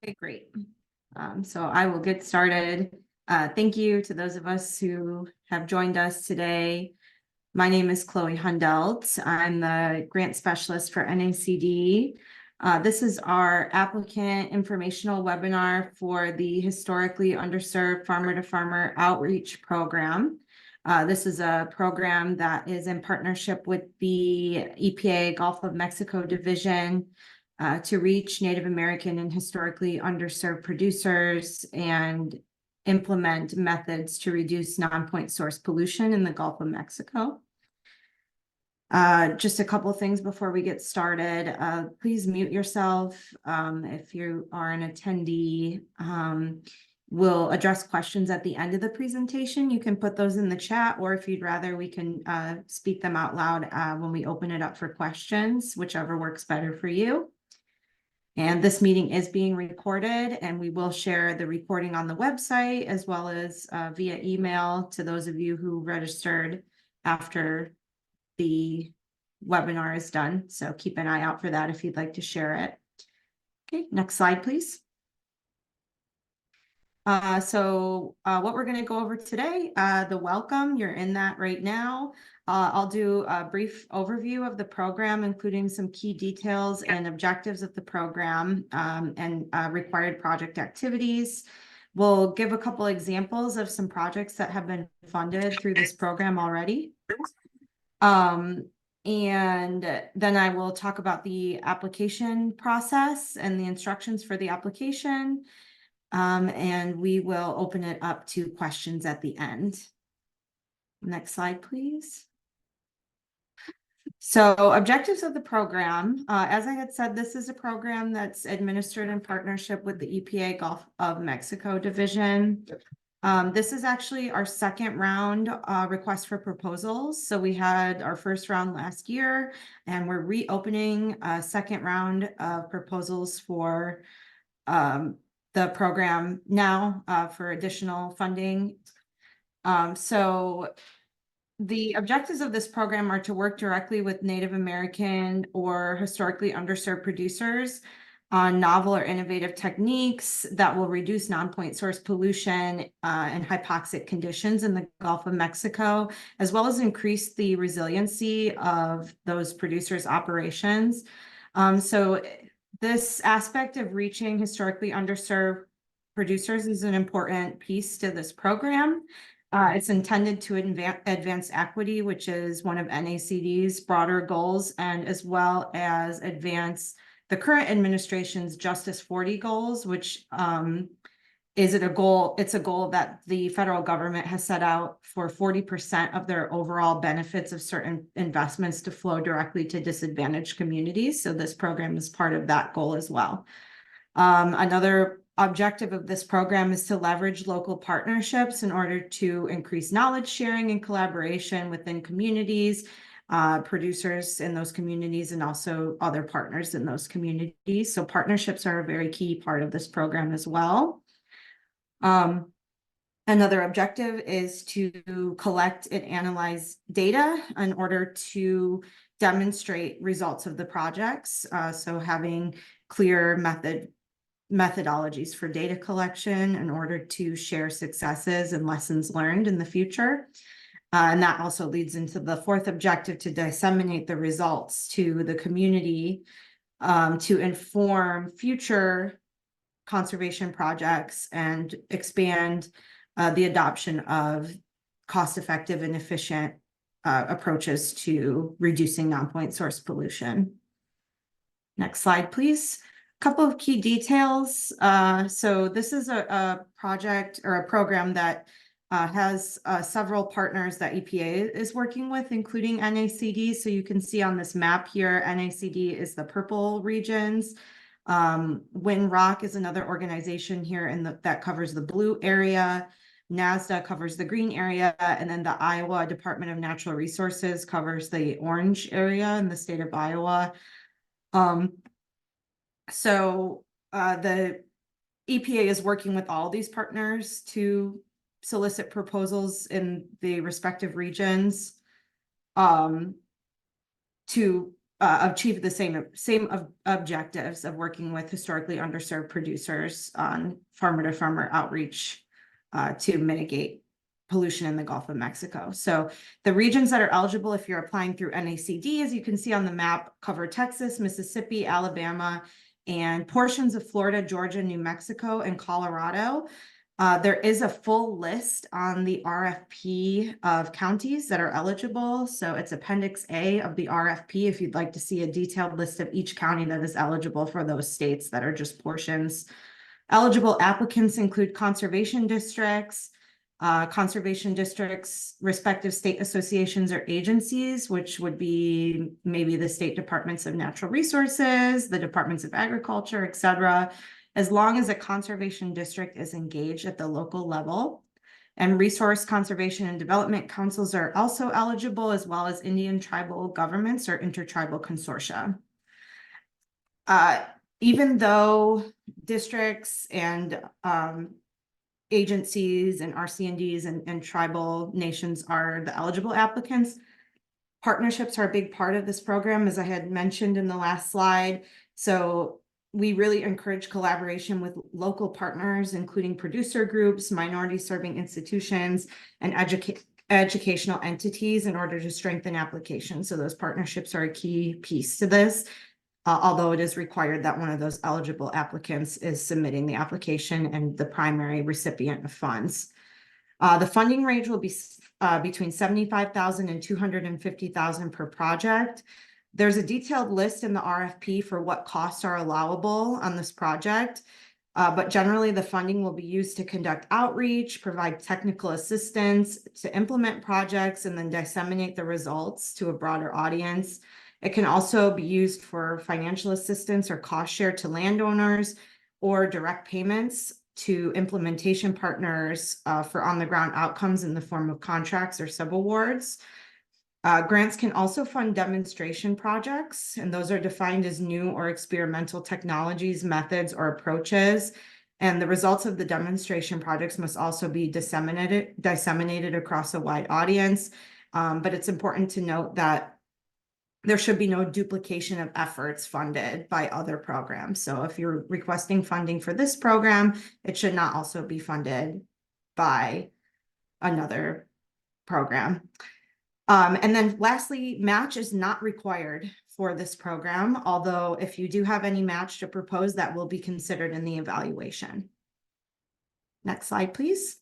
Okay, great. So I will get started. Thank you to those of us who have joined us today. My name is Chloe Hundelt. I'm the grant specialist for NACD. This is our applicant informational webinar for the Historically Underserved Farmer to Farmer Outreach Program. This is a program that is in partnership with the EPA Gulf of Mexico Division to reach Native American and historically underserved producers and implement methods to reduce non-point source pollution in the Gulf of Mexico. Just a couple of things before we get started. Please mute yourself if you are an attendee. We'll address questions at the end of the presentation. You can put those in the chat, or if you'd rather, we can speak them out loud when we open it up for questions, whichever works better for you. And this meeting is being recorded, and we will share the recording on the website as well as via email to those of you who registered after the webinar is done. So keep an eye out for that if you'd like to share it. Okay, next slide, please. What we're going to go over today, the welcome, you're in that right now. I'll do a brief overview of the program, including some key details and objectives of the program and required project activities. We'll give a couple examples of some projects that have been funded through this program already. And then I will talk about the application process and the instructions for the application. And we will open it up to questions at the end. Next slide, please. So objectives of the program, as I had said, this is a program that's administered in partnership with the EPA Gulf of Mexico Division. This is actually our second round request for proposals. So we had our first round last year, and we're reopening a second round of proposals for the program now for additional funding. So the objectives of this program are to work directly with Native American or historically underserved producers on novel or innovative techniques that will reduce non-point source pollution and hypoxic conditions in the Gulf of Mexico, as well as increase the resiliency of those producers' operations. So this aspect of reaching historically underserved producers is an important piece to this program. It's intended to advance equity, which is one of NACD's broader goals, and as well as advance the current administration's Justice 40 goals, which is it a goal? It's a goal that the federal government has set out for 40% of their overall benefits of certain investments to flow directly to disadvantaged communities. So this program is part of that goal as well. Another objective of this program is to leverage local partnerships in order to increase knowledge sharing and collaboration within communities, producers in those communities, and also other partners in those communities. So partnerships are a very key part of this program as well. Another objective is to collect and analyze data in order to demonstrate results of the projects. So having clear methodologies for data collection in order to share successes and lessons learned in the future. And that also leads into the fourth objective, to disseminate the results to the community to inform future conservation projects and expand the adoption of cost-effective and efficient approaches to reducing non-point source pollution. Next slide, please. A couple of key details. So this is a project or a program that has several partners that EPA is working with, including NACD. So you can see on this map here, NACD is the purple regions. WinRock is another organization here that covers the blue area. NASDA covers the green area, and then the Iowa Department of Natural Resources covers the orange area in the state of Iowa. So the EPA is working with all these partners to solicit proposals in the respective regions to achieve the same objectives of working with historically underserved producers on farmer-to-farmer outreach to mitigate pollution in the Gulf of Mexico. So the regions that are eligible, if you're applying through NACD, as you can see on the map, cover Texas, Mississippi, Alabama, and portions of Florida, Georgia, New Mexico, and Colorado. There is a full list on the RFP of counties that are eligible. So it's Appendix A of the RFP if you'd like to see a detailed list of each county that is eligible for those states that are just portions. Eligible applicants include conservation districts, respective state associations or agencies, which would be maybe the state departments of natural resources, the departments of agriculture, et cetera, as long as a conservation district is engaged at the local level. And resource conservation and development councils are also eligible, as well as Indian tribal governments or intertribal consortia. Even though districts and agencies and RC&Ds and tribal nations are the eligible applicants, partnerships are a big part of this program, as I had mentioned in the last slide. So we really encourage collaboration with local partners, including producer groups, minority serving institutions, and educational entities in order to strengthen applications. So those partnerships are a key piece to this. Although it is required that one of those eligible applicants is submitting the application and the primary recipient of funds. The funding range will be between $75,000 and $250,000 per project. There's a detailed list in the RFP for what costs are allowable on this project, but generally the funding will be used to conduct outreach, provide technical assistance, to implement projects, and then disseminate the results to a broader audience. It can also be used for financial assistance or cost share to landowners, or direct payments to implementation partners for on-the-ground outcomes in the form of contracts or subawards. Grants can also fund demonstration projects, and those are defined as new or experimental technologies, methods, or approaches. And the results of the demonstration projects must also be disseminated across a wide audience. But it's important to note that there should be no duplication of efforts funded by other programs. So if you're requesting funding for this program, it should not also be funded by another program. And then lastly, match is not required for this program, although if you do have any match to propose, that will be considered in the evaluation. Next slide, please.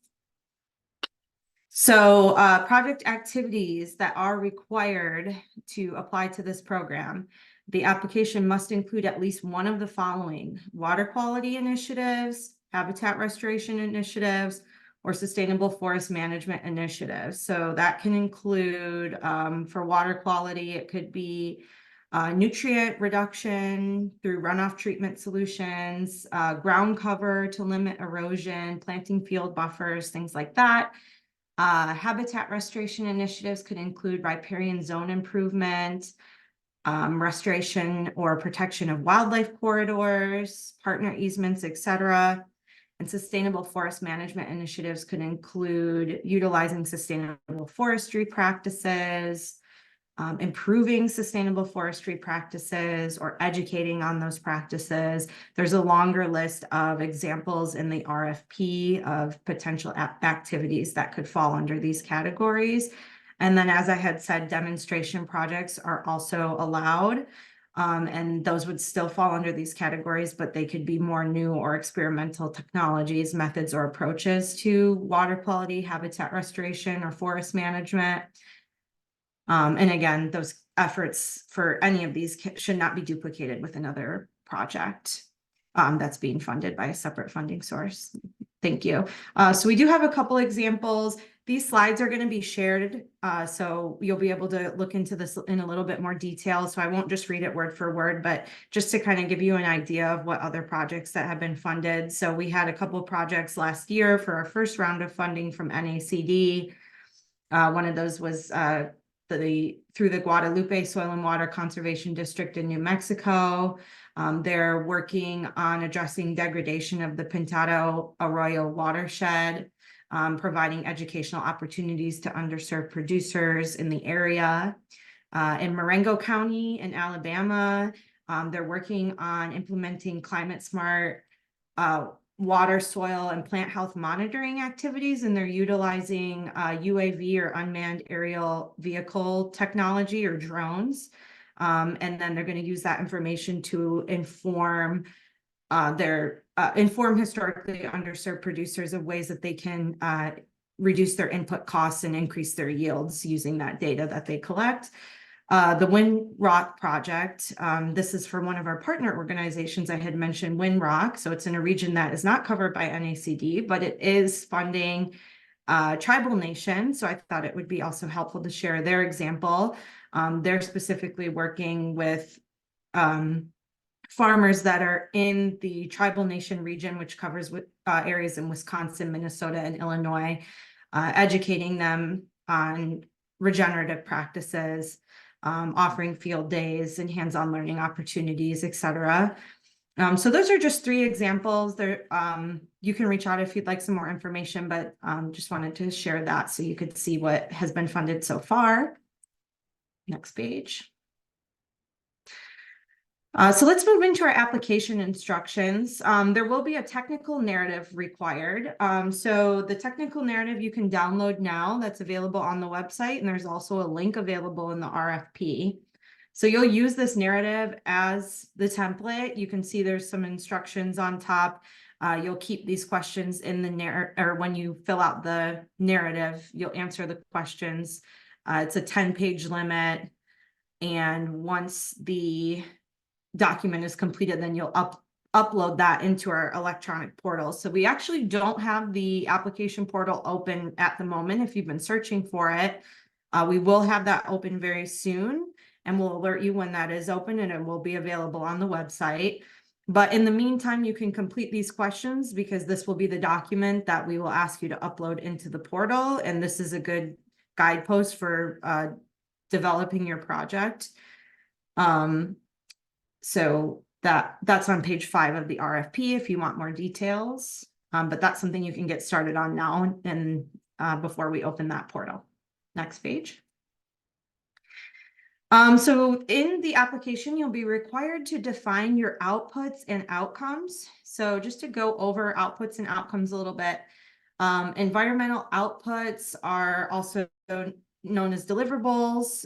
So project activities that are required to apply to this program. The application must include at least one of the following: water quality initiatives, habitat restoration initiatives, or sustainable forest management initiatives. So that can include, for water quality, it could be nutrient reduction through runoff treatment solutions, ground cover to limit erosion, planting field buffers, things like that. Habitat restoration initiatives could include riparian zone improvement, restoration or protection of wildlife corridors, partner easements, etc. And sustainable forest management initiatives could include utilizing sustainable forestry practices, improving sustainable forestry practices, or educating on those practices. There's a longer list of examples in the RFP of potential activities that could fall under these categories. And then, as I had said, demonstration projects are also allowed. And those would still fall under these categories, but they could be more new or experimental technologies, methods, or approaches to water quality, habitat restoration, or forest management. And again, those efforts for any of these should not be duplicated with another project that's being funded by a separate funding source. Thank you. So we do have a couple examples. These slides are going to be shared, so you'll be able to look into this in a little bit more detail. So I won't just read it word for word, but just to kind of give you an idea of what other projects that have been funded. So we had a couple of projects last year for our first round of funding from NACD. One of those was through the Guadalupe Soil and Water Conservation District in New Mexico. They're working on addressing degradation of the Pintado Arroyo watershed, providing educational opportunities to underserved producers in the area. In Marengo County in Alabama, they're working on implementing climate smart water, soil, and plant health monitoring activities, and they're utilizing UAV or unmanned aerial vehicle technology or drones. And then they're going to use that information to inform historically underserved producers of ways that they can reduce their input costs and increase their yields using that data that they collect. The WinRock project, this is for one of our partner organizations. I had mentioned WinRock, so it's in a region that is not covered by NACD, but it is funding tribal nation. So I thought it would be also helpful to share their example. They're specifically working with farmers that are in the tribal nation region, which covers areas in Wisconsin, Minnesota, and Illinois, educating them on regenerative practices, offering field days and hands-on learning opportunities, etc. So those are just 3 examples. There, you can reach out if you'd like some more information, but just wanted to share that so you could see what has been funded so far. Next page. So let's move into our application instructions. There will be a technical narrative required. So the technical narrative you can download now, that's available on the website, and there's also a link available in the RFP. So you'll use this narrative as the template. You can see there's some instructions on top. You'll keep these questions in the or when you fill out the narrative, you'll answer the questions. It's a 10-page limit. And once the document is completed, then you'll upload that into our electronic portal. So we actually don't have the application portal open at the moment. If you've been searching for it, we will have that open very soon, and we'll alert you when that is open, and it will be available on the website. But in the meantime, you can complete these questions because this will be the document that we will ask you to upload into the portal. And this is a good guidepost for developing your project. So that's on page 5 of the RFP if you want more details. But that's something you can get started on now and before we open that portal. Next page. So in the application, you'll be required to define your outputs and outcomes. So just to go over outputs and outcomes a little bit, environmental outputs are also known as deliverables.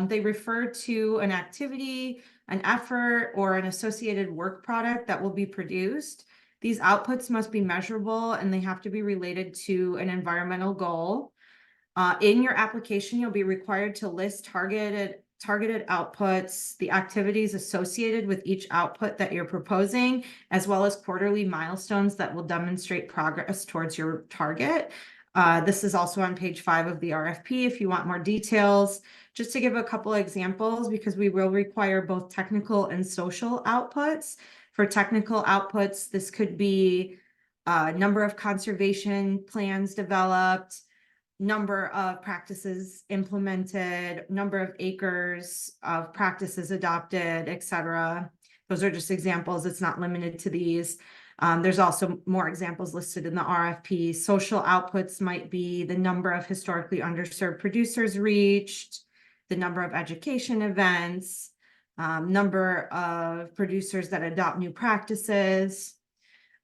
They refer to an activity, an effort, or an associated work product that will be produced. These outputs must be measurable and they have to be related to an environmental goal. In your application, you'll be required to list targeted outputs, the activities associated with each output that you're proposing, as well as quarterly milestones that will demonstrate progress towards your target. This is also on page 5 of the RFP if you want more details. Just to give a couple of examples, because we will require both technical and social outputs. For technical outputs, this could be number of conservation plans developed, number of practices implemented, number of acres of practices adopted, etc. Those are just examples. It's not limited to these. There's also more examples listed in the RFP. Social outputs might be the number of historically underserved producers reached, the number of education events, number of producers that adopt new practices.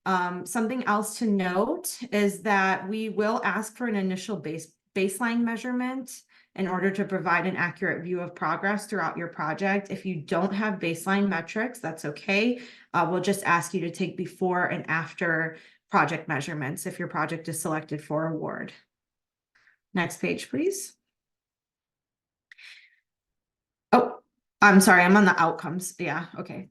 Something else to note is that we will ask for an initial baseline measurement in order to provide an accurate view of progress throughout your project. If you don't have baseline metrics, that's okay. We'll just ask you to take before and after project measurements if your project is selected for award. Next page, please. Oh, I'm sorry, I'm on the outcomes. Yeah, okay.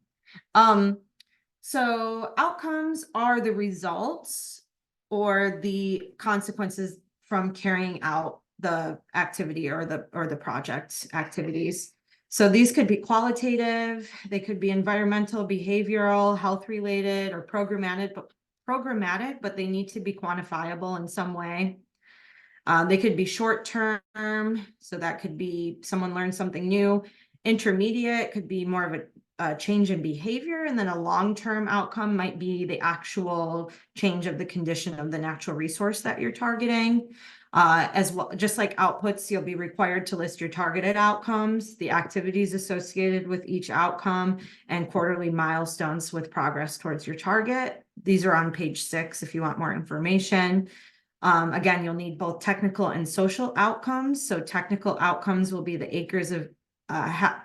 So outcomes are the results or the consequences from carrying out the activity or the project activities. So these could be qualitative, they could be environmental, behavioral, health related, or programmatic, but they need to be quantifiable in some way. They could be short term, so that could be someone learned something new. Intermediate could be more of a change in behavior, and then a long-term outcome might be the actual change of the condition of the natural resource that you're targeting. As well, just like outputs, you'll be required to list your targeted outcomes, the activities associated with each outcome, and quarterly milestones with progress towards your target. These are on page 6 if you want more information. Again, you'll need both technical and social outcomes. So technical outcomes will be the acres of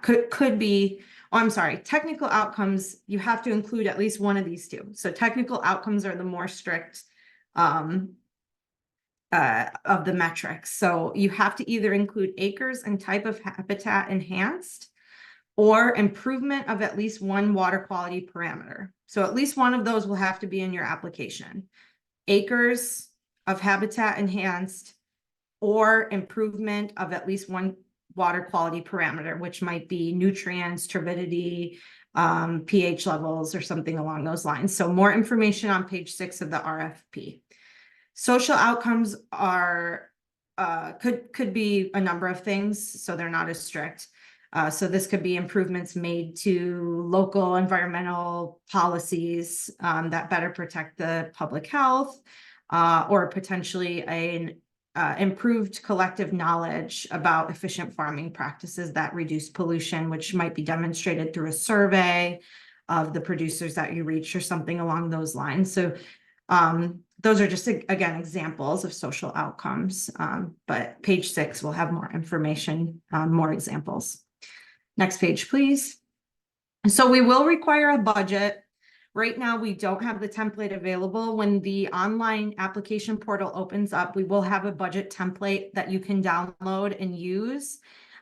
could be, oh, I'm sorry, technical outcomes, you have to include at least one of these two. So technical outcomes are the more strict of the metrics. So you have to either include acres and type of habitat enhanced or improvement of at least one water quality parameter. So at least one of those will have to be in your application. Acres of habitat enhanced or improvement of at least one water quality parameter, which might be nutrients, turbidity, pH levels, or something along those lines. So more information on page 6 of the RFP. Social outcomes are could be a number of things, so they're not as strict. So this could be improvements made to local environmental policies that better protect the public health, or potentially an improved collective knowledge about efficient farming practices that reduce pollution, which might be demonstrated through a survey of the producers that you reach or something along those lines. So those are just, again, examples of social outcomes, but page 6 will have more information, more examples. Next page, please. So we will require a budget. Right now, we don't have the template available. When the online application portal opens up, we will have a budget template that you can download and use.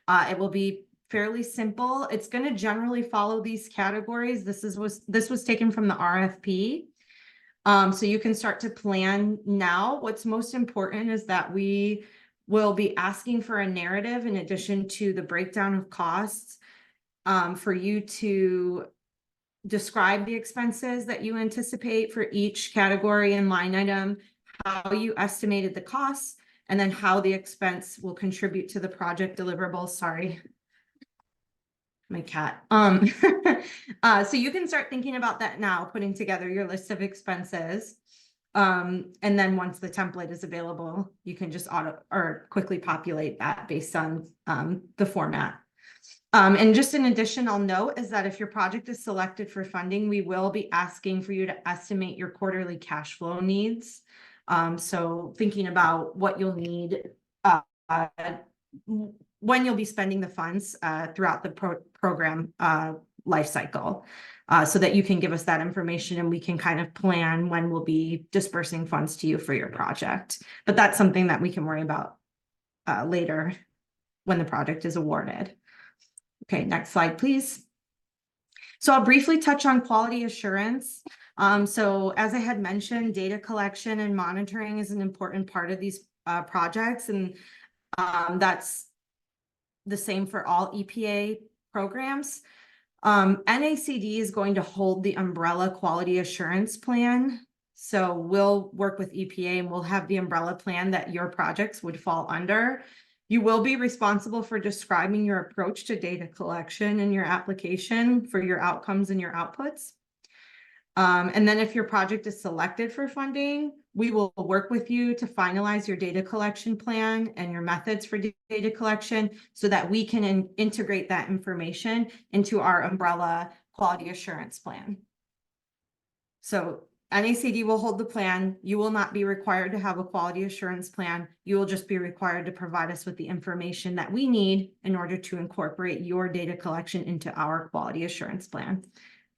It will be fairly simple. It's going to generally follow these categories. This was taken from the RFP. So you can start to plan now. What's most important is that we will be asking for a narrative in addition to the breakdown of costs, for you to describe the expenses that you anticipate for each category and line item, how you estimated the costs, and then how the expense will contribute to the project deliverables. Sorry, my cat. So you can start thinking about that now, putting together your list of expenses. And then once the template is available, you can just auto or quickly populate that based on the format. And just an additional note is that if your project is selected for funding, we will be asking for you to estimate your quarterly cash flow needs. So thinking about what you'll need when you'll be spending the funds throughout the program life cycle, so that you can give us that information and we can kind of plan when we'll be dispersing funds to you for your project. But that's something that we can worry about later when the project is awarded. Okay, next slide, please. So I'll briefly touch on quality assurance. So as I had mentioned, data collection and monitoring is an important part of these projects, and that's the same for all EPA programs. NACD is going to hold the umbrella quality assurance plan. So we'll work with EPA and we'll have the umbrella plan that your projects would fall under. You will be responsible for describing your approach to data collection in your application for your outcomes and your outputs. And then if your project is selected for funding, we will work with you to finalize your data collection plan and your methods for data collection so that we can integrate that information into our umbrella quality assurance plan. So NACD will hold the plan. You will not be required to have a quality assurance plan. You will just be required to provide us with the information that we need in order to incorporate your data collection into our quality assurance plan.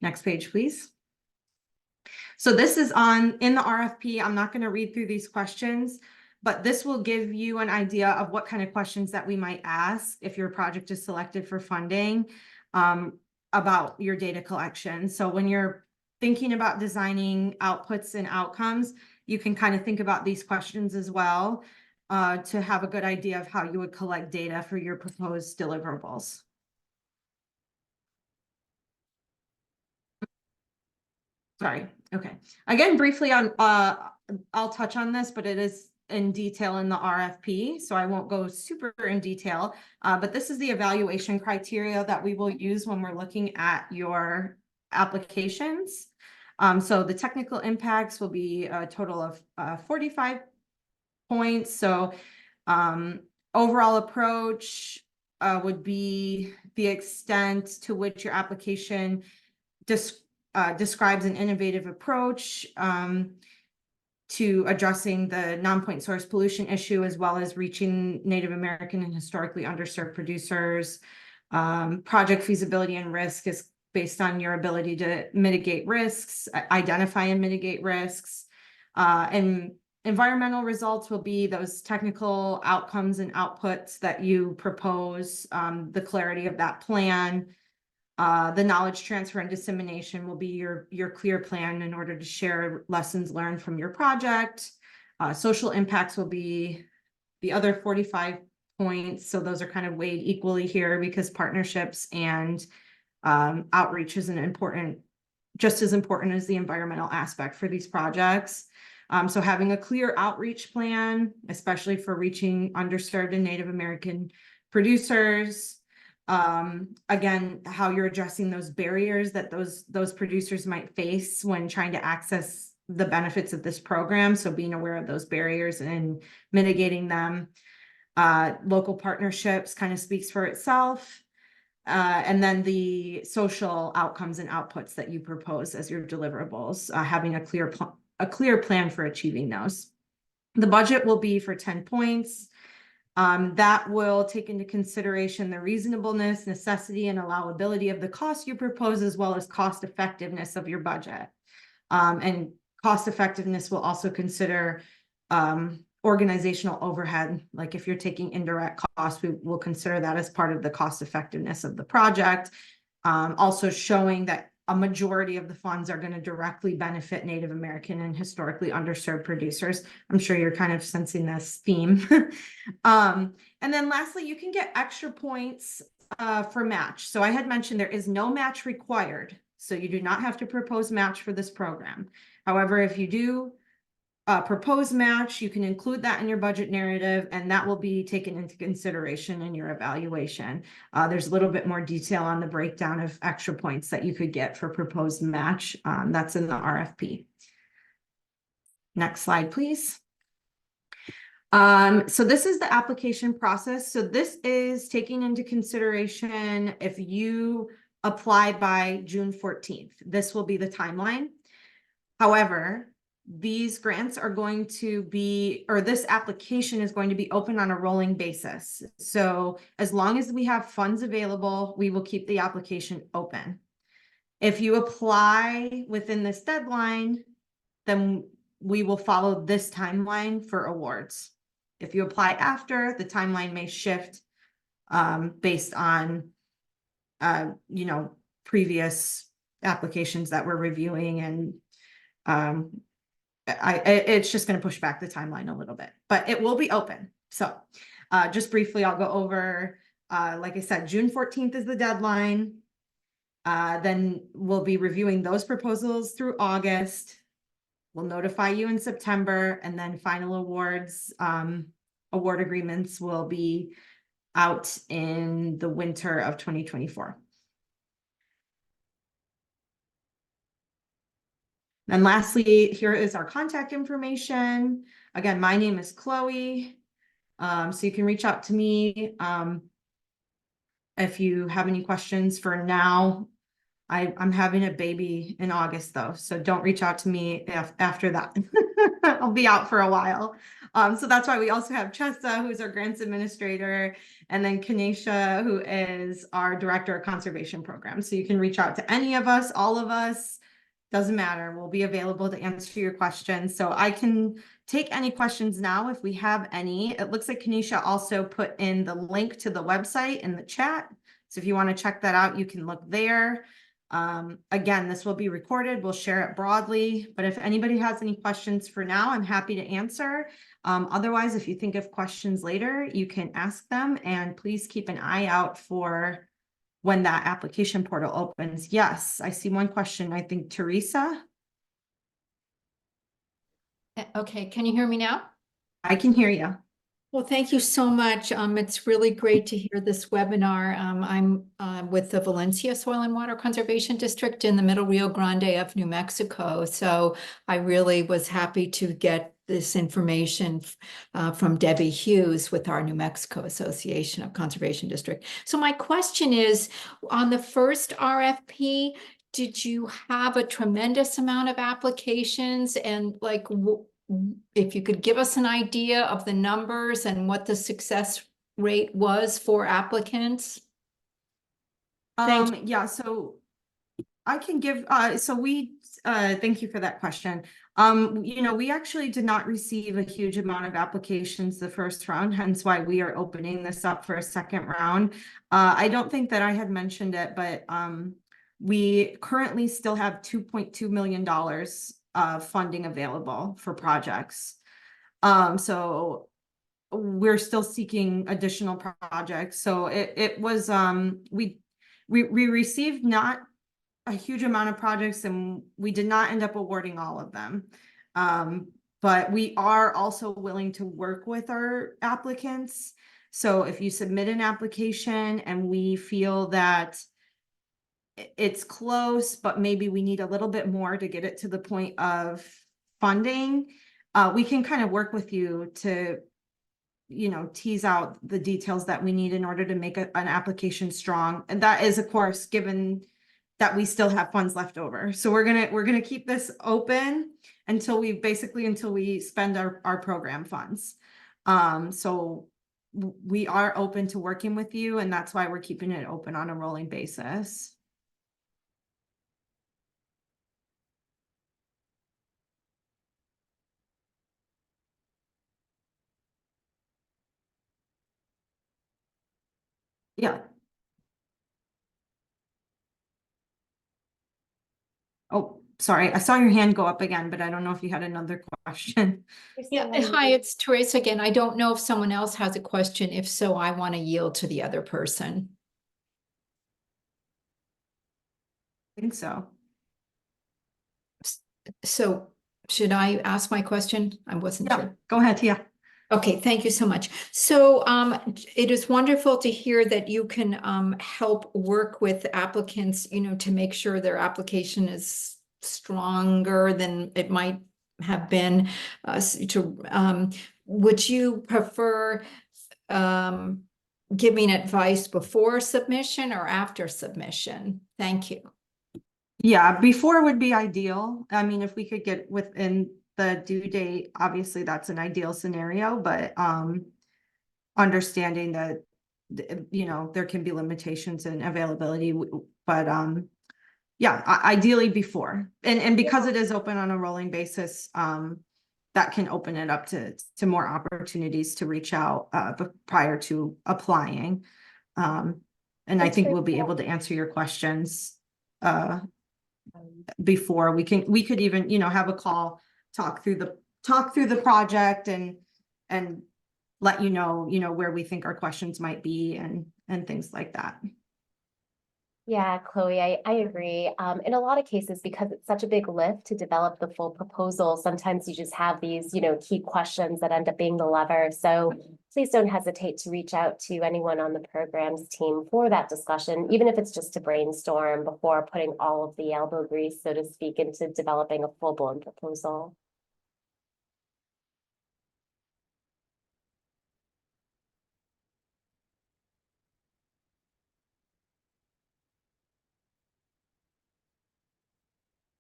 Next page, please. So this is in the RFP. I'm not going to read through these questions, but this will give you an idea of what kind of questions that we might ask if your project is selected for funding, about your data collection. So when you're thinking about designing outputs and outcomes, you can kind of think about these questions as well, to have a good idea of how you would collect data for your proposed deliverables. Sorry. Okay. Again, briefly on, I'll touch on this, but it is in detail in the RFP, so I won't go super in detail. But this is the evaluation criteria that we will use when we're looking at your applications. So the technical impacts will be a total of 45 points. So Overall approach would be the extent to which your application describes an innovative approach to addressing the non-point source pollution issue, as well as reaching Native American and historically underserved producers. Project feasibility and risk is based on your ability to mitigate risks, identify and mitigate risks. And environmental results will be those technical outcomes and outputs that you propose, the clarity of that plan. The knowledge transfer and dissemination will be your clear plan in order to share lessons learned from your project. Social impacts will be the other 45 points. So those are kind of weighed equally here because partnerships and outreach is just as important as the environmental aspect for these projects. So having a clear outreach plan, especially for reaching underserved and Native American producers. Again, how you're addressing those barriers that those producers might face when trying to access the benefits of this program. So being aware of those barriers and mitigating them. Local partnerships kind of speaks for itself. And then the social outcomes and outputs that you propose as your deliverables, having a clear plan for achieving those. The budget will be for 10 points. That will take into consideration the reasonableness, necessity, and allowability of the cost you propose, as well as cost effectiveness of your budget. And cost effectiveness will also consider organizational overhead. Like if you're taking indirect costs, we will consider that as part of the cost effectiveness of the project. Also showing that a majority of the funds are going to directly benefit Native American and historically underserved producers. I'm sure you're kind of sensing this theme. And then lastly, you can get extra points for match. So I had mentioned there is no match required. So you do not have to propose match for this program. However, if you do propose match, you can include that in your budget narrative, and that will be taken into consideration in your evaluation. There's a little bit more detail on the breakdown of extra points that you could get for proposed match. That's in the RFP. Next slide, please. So this is the application process. So this is taking into consideration if you apply by June 14th. This will be the timeline. However, these grants are going to be, or this application is going to be open on a rolling basis. So as long as we have funds available, we will keep the application open. If you apply within this deadline, then we will follow this timeline for awards. If you apply after, the timeline may shift based on, previous applications that we're reviewing, and it's just going to push back the timeline a little bit, but it will be open. So just briefly, I'll go over, like I said, June 14th is the deadline. Then we'll be reviewing those proposals through August. We'll notify you in September, and then final awards, award agreements will be out in the winter of 2024. And lastly, here is our contact information. Again, my name is Chloe. So you can reach out to me if you have any questions. For now, I'm having a baby in August though, so don't reach out to me after that. I'll be out for a while. So that's why we also have Chessa, who's our grants administrator, and then Kanesha, who is our director of conservation programs. So you can reach out to any of us, all of us. Doesn't matter. We'll be available to answer your questions. So I can take any questions now if we have any. It looks like Kanesha also put in the link to the website in the chat. So if you want to check that out, you can look there. Again, this will be recorded. We'll share it broadly. But if anybody has any questions for now, I'm happy to answer. Otherwise, if you think of questions later, you can ask them. And please keep an eye out for when that application portal opens. Yes, I see one question. I think Teresa. Okay, can you hear me now? I can hear you. Well, thank you so much. It's really great to hear this webinar. I'm with the Valencia Soil and Water Conservation District in the Middle Rio Grande of New Mexico. So I really was happy to get this information from Debbie Hughes with our New Mexico Association of Conservation District. So my question is, on the first RFP, did you have a tremendous amount of applications, and like if you could give us an idea of the numbers and what the success rate was for applicants? Thank you. Yeah, so I can give, thank you for that question. We actually did not receive a huge amount of applications the first round, hence why we are opening this up for a second round. I don't think that I had mentioned it, but we currently still have $2.2 million of funding available for projects. So we're still seeking additional projects. So it was, we received not a huge amount of projects, and we did not end up awarding all of them. But we are also willing to work with our applicants. So if you submit an application and we feel that it's close, but maybe we need a little bit more to get it to the point of funding, we can kind of work with you to, tease out the details that we need in order to make an application strong. And that is, of course, given that we still have funds left over. So we're gonna keep this open until we spend our program funds. So we are open to working with you, and that's why we're keeping it open on a rolling basis. Yeah. Oh, sorry. I saw your hand go up again, but I don't know if you had another question. Yeah, hi, it's Teresa again. I don't know if someone else has a question. If so, I want to yield to the other person. I think so. So should I ask my question? I wasn't Yeah, sure. go ahead. Yeah. Okay, thank you so much. So it is wonderful to hear that you can help work with applicants, to make sure their application is stronger than it might have been. Would you prefer giving advice before submission or after submission? Thank you. Yeah, before would be ideal. I mean, if we could get within the due date, obviously that's an ideal scenario, but understanding that there can be limitations in availability, but yeah, ideally before. And because it is open on a rolling basis, that can open it up to more opportunities to reach out prior to applying. And I think we'll be able to answer your questions before we could even, have a call, talk through the project and let you know, where we think our questions might be and things like that. Yeah, Chloe, I agree. In a lot of cases, because it's such a big lift to develop the full proposal, sometimes you just have these, key questions that end up being the lever. So please don't hesitate to reach out to anyone on the programs team for that discussion, even if it's just to brainstorm before putting all of the elbow grease, so to speak, into developing a full-blown proposal.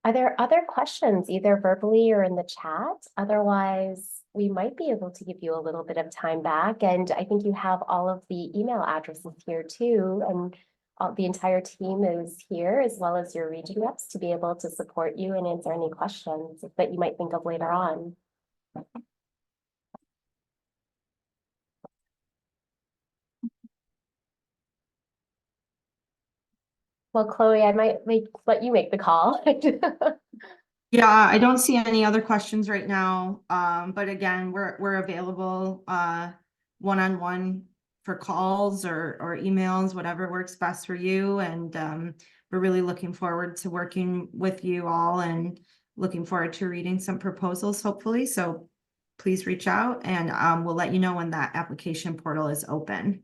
Are there other questions, either verbally or in the chat? Otherwise, we might be able to give you a little bit of time back. And I think you have all of the email addresses here too. And the entire team is here, as well as your region reps, to be able to support you and answer any questions that you might think of later on. Well, Chloe, I might let you make the call. Yeah, I don't see any other questions right now. But again, we're available one-on-one for calls or emails, whatever works best for you. And we're really looking forward to working with you all and looking forward to reading some proposals, hopefully. So please reach out and we'll let you know when that application portal is open.